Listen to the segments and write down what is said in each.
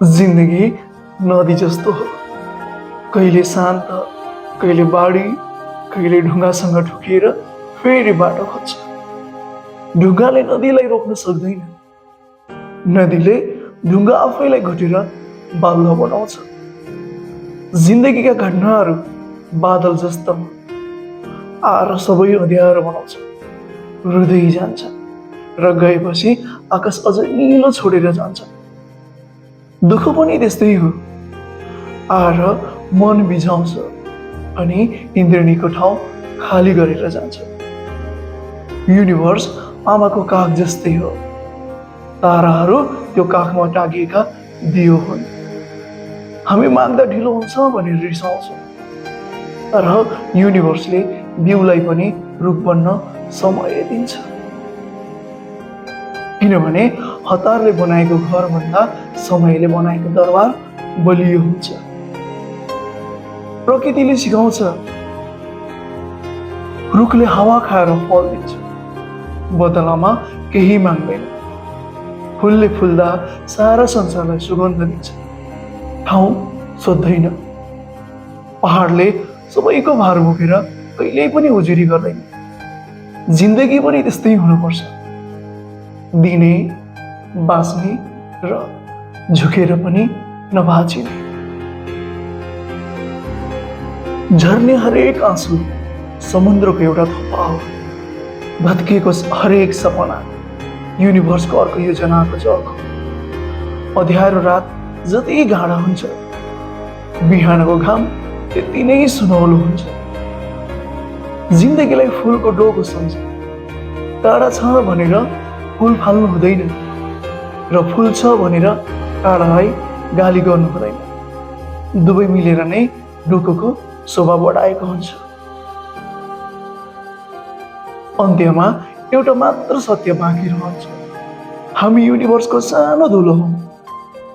जिन्दगी नदी जस्तो हो, कहिले शान्त, कहिले बाढी, कहिले ढुङ्गासँग ठोकिएर फेरि बाटो खोज्छ। ढुङ्गाले नदीलाई रोक्न सक्दैन, नदीले ढुङ्गा आफैलाई घटेर बालुवा बनाउँछ। जिन्दगीका घटनाहरू बादल जस्तो आएर सबै अँध्यारो बनाउँछ, रुँदै जान्छ र गएपछि आकाश अझ निलो छोडेर जान्छ। दुःख पनि त्यस्तै हो, आएर मन बिझाउँछ अनि इन्द्रणीको ठाउँ खाली गरेर जान्छ। युनिभर्स आमाको काख जस्तै हो, ताराहरू त्यो काखमा टाँगिएका दियो हुन्। हामी माग्दा ढिलो हुन्छ भनेर रिसाउँछौँ, तर युनिभर्सले बिउलाई पनि रुख बन्न समय दिन्छ, किनभने हतारले बनाएको घरभन्दा समयले बनाएको दरबार बलियो हुन्छ। प्रकृतिले सिकाउँछ, रुखले हावा खाएर फल दिन्छ, बदलामा केही माग्दैन। फुलले फुल्दा सारा संसारलाई सुगन्ध दिन्छ, ठाउँ सोध्दैन। पहाडले सबैको भार बोकेर कहिल्यै पनि उजुरी गर्दैन। जिन्दगी पनि त्यस्तै हुनुपर्छ, दिने, बाँच्ने र झुकेर पनि नभाचिने। झर्ने हरेक आँसु समुद्रको एउटा थोपा हो, भत्किएको हरेक सपना युनिभर्सको अर्को योजनाको जग हो। अँध्यारो रात जति गाढा हुन्छ, बिहानको घाम त्यति नै सुनौलो हुन्छ। जिन्दगीलाई फुलको डोको सम्झ, टाढा छ भनेर फुल फाल्नु हुँदैन र फुल छ भनेर टाढालाई गाली गर्नु हुँदैन। दुवै मिलेर नै डोकोको शोभा बढाएको हुन्छ। अन्त्यमा एउटा मात्र सत्य बाँकी रहन्छ, हामी युनिभर्सको सानो धुलो हौँ,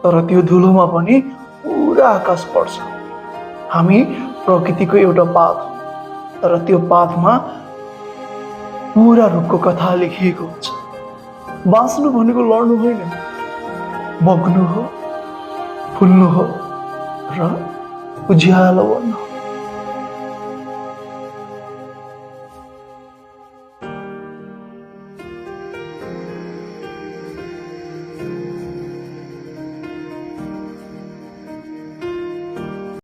तर त्यो धुलोमा पनि पुरा आकाश पर्छ। हामी प्रकृतिको एउटा पात हौँ, तर त्यो पातमा पुरा रुखको कथा लेखिएको हुन्छ। बाँच्नु भनेको लड्नु होइन, बग्नु हो, फुल्नु हो र उज्यालो बन्नु हो।